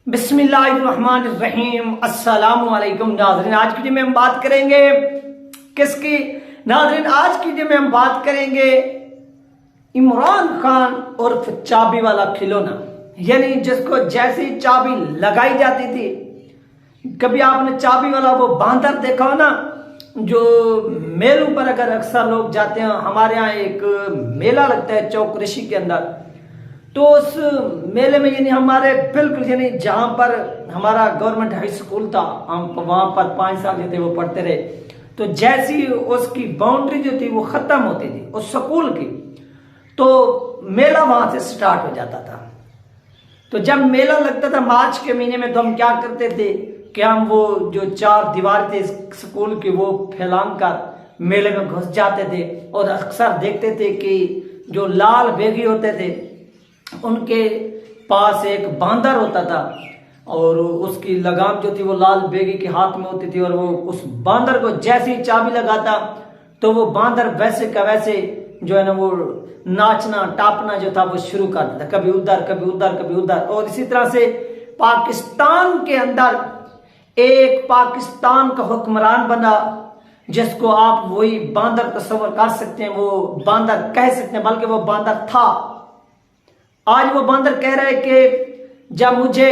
बिस्मिल्लाहिर्रहमानिर्रहीम। अस्सलामु अलैकुम नाज़रीन। आज की वीडियो में हम बात करेंगे किसकी नाज़रीन? आज की वीडियो में हम बात करेंगे इमरान खान उर्फ चाबी वाला खिलौना, यानी जिसको जैसी चाबी लगाई जाती थी। कभी आपने चाबी वाला वो बांदर देखा हो ना, जो मेलों पर अगर अक्सर लोग जाते हैं। हमारे यहाँ एक मेला लगता है चौक ऋषि के अंदर, तो उस मेले में यानी हमारे बिल्कुल यानी जहाँ पर हमारा गवर्नमेंट हाई स्कूल था, हम वहाँ पर 5 साल जो थे वो पढ़ते रहे। तो जैसी उसकी बाउंड्री जो थी वो खत्म होती थी उस स्कूल की, तो मेला वहां से स्टार्ट हो जाता था। तो जब मेला लगता था मार्च के महीने में, तो हम क्या करते थे कि हम वो जो 4 दीवार थे स्कूल की वो फैलान कर मेले में घुस जाते थे। और अक्सर देखते थे कि जो लाल बेगी होते थे उनके पास एक बांदर होता था, और उसकी लगाम जो थी वो लाल बेगी के हाथ में होती थी। और वो उस बांदर को जैसे ही चाबी लगाता तो वो बांदर वैसे का वैसे जो है ना वो नाचना टापना जो था वो शुरू कर देता, कभी उधर कभी उधर कभी उधर। और इसी तरह से पाकिस्तान के अंदर एक पाकिस्तान का हुक्मरान बना, जिसको आप वही बांदर तस्वर कर सकते हैं, वो बांदर कह सकते हैं, बल्कि वो बांदर था। आज वो बांदर कह रहा है कि जब मुझे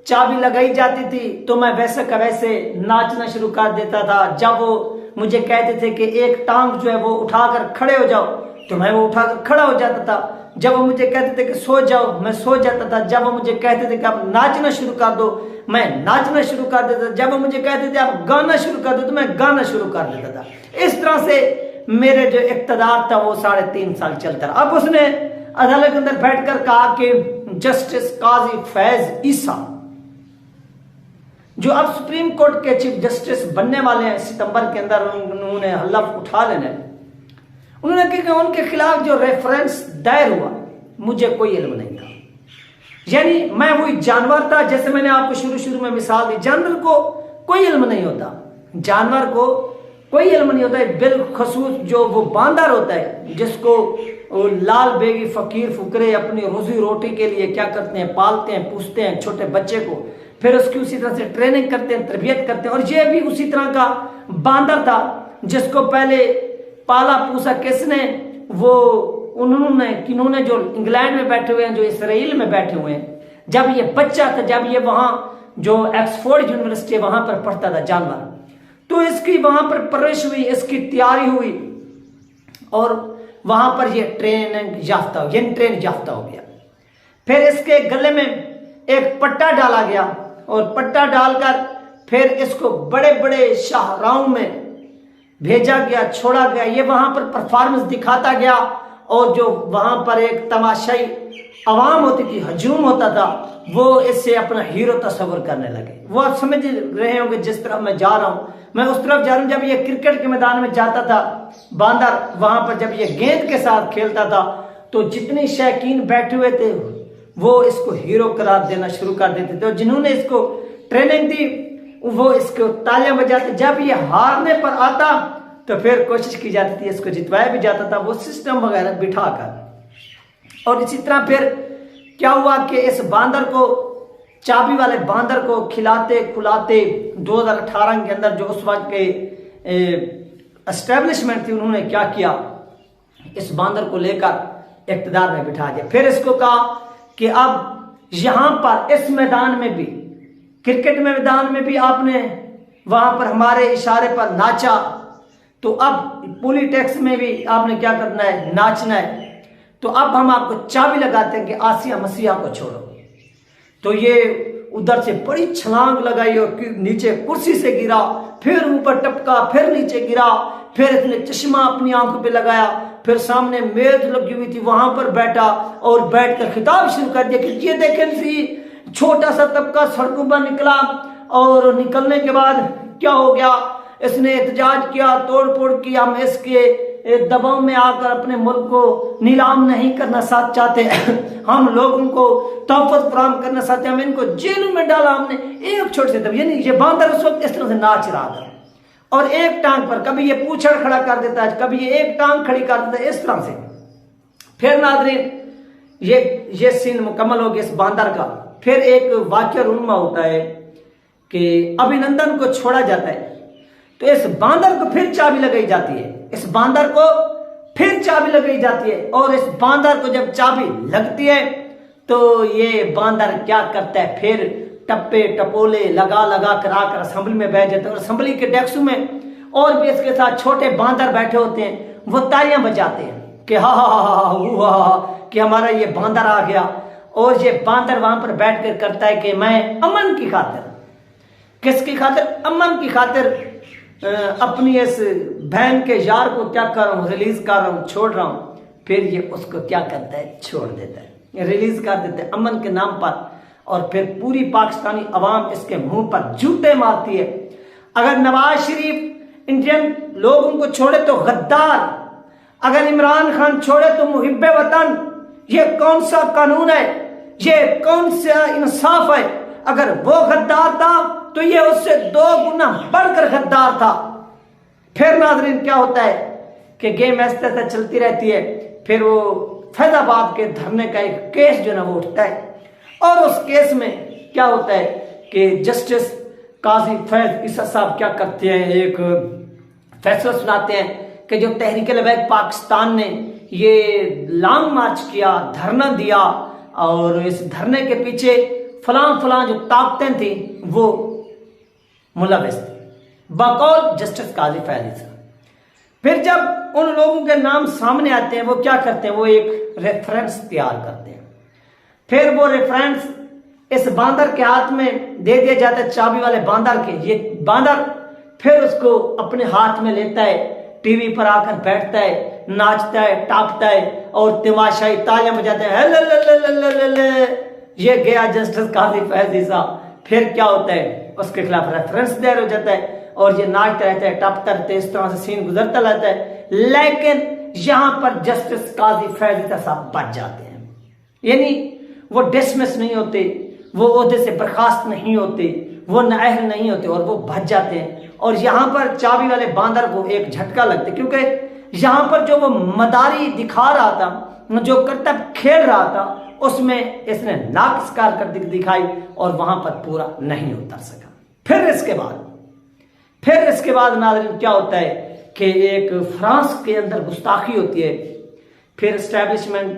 चाबी लगाई जाती थी तो मैं वैसे का वैसे नाचना शुरू कर देता था। जब वो मुझे कहते थे कि एक टांग जो है वो उठाकर खड़े हो जाओ, तो मैं वो उठाकर खड़ा हो जाता था। जब वो मुझे कहते थे कि सो जाओ, मैं सो जाता था। जब वो मुझे कहते थे कि आप नाचना शुरू कर दो, मैं नाचना शुरू कर देता था। जब वो मुझे कहते थे आप गाना शुरू कर दो, तो मैं गाना शुरू कर देता था। इस तरह से मेरे जो इक़्तिदार था वो 3.5 साल चलता रहा। अब उसने अदालत के अंदर बैठकर कहा कि जस्टिस काजी फैज ईसा, जो अब सुप्रीम कोर्ट के चीफ जस्टिस बनने वाले हैं सितंबर के अंदर, उन्होंने हलफ उठा लेना है। उन्होंने कहा कि उनके खिलाफ जो रेफरेंस दायर हुआ मुझे कोई इल्म नहीं था। यानी मैं वही जानवर था, जैसे मैंने आपको शुरू में मिसाल दी। जानवर को कोई इल्म नहीं होता, जानवर को कोई इल्म नहीं होता है। बिलखसूस जो वो बांदर होता है, जिसको लाल बेगी फकीर फुकरे अपनी रोजी रोटी के लिए क्या करते हैं, पालते हैं पूछते हैं छोटे बच्चे को, फिर उसकी उसी तरह से ट्रेनिंग करते हैं, तरबियत करते हैं। और ये भी उसी तरह का बांदर था, जिसको पहले पाला पूसा किसने? वो उन्होंने किन्होंने जो इंग्लैंड में बैठे हुए हैं, जो इसराइल में बैठे हुए हैं। जब ये बच्चा था, जब ये वहां जो ऑक्सफोर्ड यूनिवर्सिटी वहां पर पढ़ता था जानवर, तो इसकी वहां पर परवरिश हुई, इसकी तैयारी हुई, और वहां पर ये ट्रेन याफ्ता हो गया। फिर इसके गले में एक पट्टा डाला गया, और पट्टा डालकर फिर इसको बड़े बड़े शाहराहों में भेजा गया, छोड़ा गया। ये वहां पर परफॉर्मेंस दिखाता गया, और जो वहां पर एक तमाशाई आवाम होती थी, हजूम होता था, वो इससे अपना हीरो तस्वर करने लगे। वो आप समझ रहे होंगे जिस तरफ मैं जा रहा हूं, मैं उस तरफ जा रहा हूं। जब ये क्रिकेट के मैदान में जाता था बांदर, वहां पर जब ये गेंद के साथ खेलता था, तो जितने शौकीन बैठे हुए थे वो इसको हीरो करार देना शुरू कर देते थे। और जिन्होंने इसको ट्रेनिंग दी वो इसको तालियां बजाते। जब ये हारने पर आता तो फिर कोशिश की जाती थी, इसको जितवाया भी जाता था वो सिस्टम वगैरह बिठाकर। और इसी तरह फिर क्या हुआ कि इस बांदर को, चाबी वाले बांदर को खिलाते खुलाते 2018 के अंदर जो उस वक्त के एस्टेब्लिशमेंट थी, उन्होंने क्या किया, इस बांदर को लेकर इक़्तिदार में बिठा दिया। फिर इसको कहा कि अब यहां पर इस मैदान में भी, क्रिकेट में मैदान में भी आपने वहां पर हमारे इशारे पर नाचा, तो अब पॉलिटिक्स में भी आपने क्या करना है, नाचना है। तो अब हम आपको चाबी लगाते हैं कि आसिया मसीहा को छोड़ो। तो ये उधर से बड़ी छलांग लगाई और नीचे कुर्सी से गिरा, फिर ऊपर टपका, फिर नीचे गिरा, फिर इसने चश्मा अपनी आंखों पे लगाया, फिर सामने मेज लगी हुई थी वहां पर बैठा, और बैठकर खिताब शुरू कर दिया कि ये देखें सी छोटा सा तबका सड़कों पर निकला। और निकलने के बाद क्या हो गया, इसने एहतजाज किया, तोड़ फोड़ की, हम इसके दबाव में आकर अपने मुल्क को नीलाम नहीं करना चाहते, हम लोगों को तोहफत फराहम करना चाहते, हम इनको जेल में डाला हमने एक छोटे से। यानी ये बांदर उस वक्त इस तरह से नाच रहा था, और एक टांग पर कभी ये पूछड़ खड़ा कर देता है, कभी ये एक टांग खड़ी कर देता है, इस तरह से। फिर नाज़रीन ये सीन मुकम्मल हो गया इस बांदर का। फिर एक वाक्य रूनमा होता है कि अभिनंदन को छोड़ा जाता है, तो इस बांदर को फिर चाबी लगाई जाती है, इस बांदर को फिर चाबी लगाई जाती है। और इस बांदर को जब चाबी लगती है तो ये बांदर क्या करता है, फिर टप्पे टपोले लगा लगा कर आकर असेंबली में बैठ जाते हैं। और असेंबली के डेस्क में और भी इसके साथ छोटे बांदर बैठे होते हैं, वो तालियां बजाते हैं कि हा हा हा हा कि हमारा ये बांदर आ गया। और ये बांदर वहां पर बैठ कर करता है कि मैं अमन की खातिर, किसकी खातिर, अमन की खातिर अपनी इस बहन के यार को क्या कर रहा हूं, रिलीज कर रहा हूं, छोड़ रहा हूं। फिर ये उसको क्या करता है, छोड़ देता है, रिलीज कर देता है अमन के नाम पर। और फिर पूरी पाकिस्तानी अवाम इसके मुंह पर जूते मारती है। अगर नवाज शरीफ इंडियन लोगों को छोड़े तो गद्दार, अगर इमरान खान छोड़े तो मुहिब्बे वतन। ये कौन सा कानून है, ये कौन सा इंसाफ है। अगर वो गद्दार था तो ये उससे 2 गुना बढ़कर गद्दार था। फिर नाज़रीन क्या होता है कि गेम ऐसे तैसे चलती रहती है। फिर वो फैजाबाद के धरने का एक केस जो ना वो उठता है, और उस केस में क्या होता है कि जस्टिस काजी फैज ईसा साहब क्या करते हैं, एक फैसला सुनाते हैं कि जो तहरीक लबैक पाकिस्तान ने ये लॉन्ग मार्च किया, धरना दिया, और इस धरने के पीछे फलां फलां जो ताकतें थी वो मुलविस थी, बकौल जस्टिस काजी फैज ईसा। फिर जब उन लोगों के नाम सामने आते हैं, वो क्या करते हैं, वो एक रेफरेंस तैयार करते हैं। फिर वो रेफरेंस इस बांदर के हाथ में दे दिया जाता है, चाबी वाले बांदर के। ये बांदर फिर उसको अपने हाथ में लेता है, टीवी पर आकर बैठता है, नाचता है, टापता है और तमाशाई तालियां बजाते हैं, ये गया जस्टिस काजी फैज ईसा। फिर क्या होता है, उसके खिलाफ रेफरेंस दायर हो जाता है और ये नाचता रहता है, टापता रहता है, इस तरह से सीन गुजरता रहता है। लेकिन यहां पर जस्टिस काजी फैज ईसा साहब बच जाते हैं, यानी वो डिसमिस नहीं होते, वो ओहदे से बर्खास्त नहीं होते, वो नाअहल नहीं होते, और वो भज जाते हैं। और यहाँ पर चाबी वाले बांदर को एक झटका लगता है, क्योंकि यहाँ पर जो वो मदारी दिखा रहा था, जो करतब खेल रहा था, उसमें इसने नाक़िस कारकर्दगी दिखाई और वहां पर पूरा नहीं उतर सका। फिर इसके बाद नाज़रीन क्या होता है कि एक फ्रांस के अंदर गुस्ताखी होती है। फिर एस्टैब्लिशमेंट,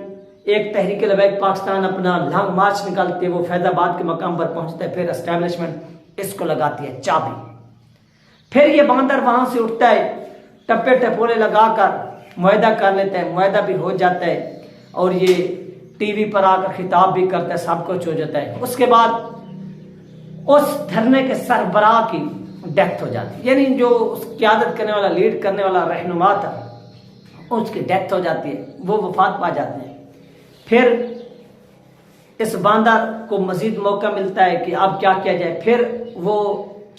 एक तहरीक लबैक पाकिस्तान अपना लॉन्ग मार्च निकालती है, वो फैजाबाद के मकाम पर पहुंचता है। फिर एस्टैब्लिशमेंट इसको लगाती है चाबी। फिर ये बांदर वहां से उठता है, टप्पे टपोले लगाकर मुआहदा कर लेता है, मुआहदा भी हो जाता है, और ये टीवी पर आकर खिताब भी करता है, सब कुछ हो जाता है। उसके बाद उस धरने के सरबराह की डेथ हो जाती है, यानी जो क़यादत करने वाला, लीड करने वाला रहनुमा था, उसकी डेथ हो जाती है, वो वफात पा जाते हैं। फिर इस बांदर को मजीद मौका मिलता है कि अब क्या किया जाए। फिर वो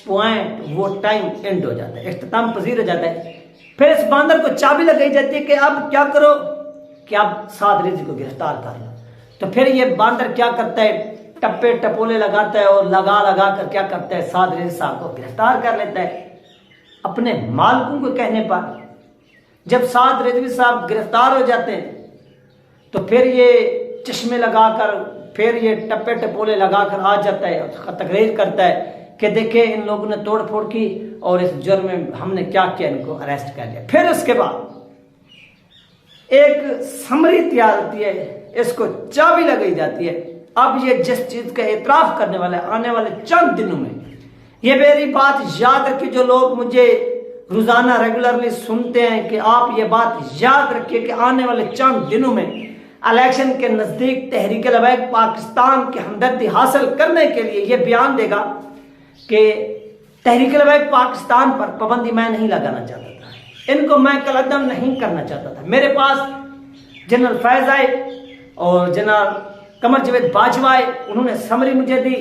पॉइंट, वो टाइम एंड हो जाता है, इख्तिताम पजीर हो जाता है। फिर इस बांदर को चाबी लगाई जाती है कि अब क्या करो, कि अब साद रिज़वी को गिरफ्तार कर लो। तो फिर ये बांदर क्या करता है, टप्पे टपोले लगाता है और लगा लगा कर क्या करता है, साद रिज़वी साहब को गिरफ्तार कर लेता है अपने मालिकों को कहने पर। जब साद रिज़वी साहब गिरफ्तार हो जाते हैं तो फिर ये चश्मे लगाकर, फिर ये टप्पे टपोले लगाकर आ जाता है, तकरीर करता है कि देखिए इन लोगों ने तोड़ फोड़ की और इस जुर्म में हमने क्या किया, इनको अरेस्ट कर लिया। फिर उसके बाद एक समरी तैयार होती है, इसको चाबी लगाई जाती है। अब ये जिस चीज का एतराफ करने वाले आने वाले चंद दिनों में, ये मेरी बात याद रखिए, जो लोग मुझे रोजाना रेगुलरली सुनते हैं, कि आप ये बात याद रखिए कि आने वाले चंद दिनों में इलेक्शन के नजदीक तहरीक लबैक पाकिस्तान की हमदर्दी हासिल करने के लिए ये बयान देगा कि तहरीक लबैक पाकिस्तान पर पाबंदी मैं नहीं लगाना चाहता था, इनको मैं कलअदम नहीं करना चाहता था। मेरे पास जनरल फैज आए और जनरल कमर जावेद बाजवा आए, उन्होंने समरी मुझे दी।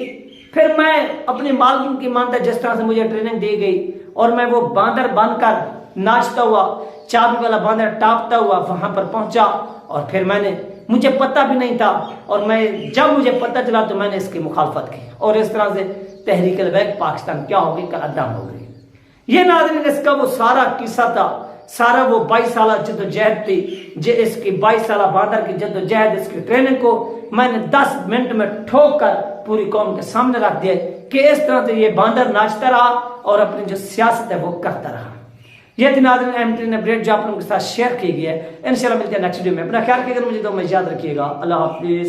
फिर मैं अपनी मालिकों की मानता, जिस तरह से मुझे ट्रेनिंग दी गई, और मैं वो बांदर बनकर नाचता हुआ, चाबी वाला बांदर टापता हुआ वहां पर पहुंचा। और फिर मुझे पता भी नहीं था, और मैं जब मुझे पता चला तो मैंने इसकी मुखालफत की, और इस तरह से तहरीक लबैक पाकिस्तान क्या होगी, कलअदम हो गई। ये नाज़रीन इसका वो सारा किस्सा था, सारा वो 22 साल जद्दोजहद थी, जो इसकी 22 साल बांदर की जद्दोजहद, इसकी ट्रेनिंग को मैंने 10 मिनट में ठोक कर पूरी कौम के सामने रख दिया कि इस तरह से ये बांदर नाचता रहा और अपनी जो सियासत है वो करता रहा। ये थी नाज़रीन एम अपडेट जो आप लोगों के साथ शेयर की गई है। इंशाल्लाह मिलते हैं नेक्स्ट वीडियो में। अपना ख्याल रखिएगा, मुझे तो मैं याद रखिएगा। अल्लाह हाफिज।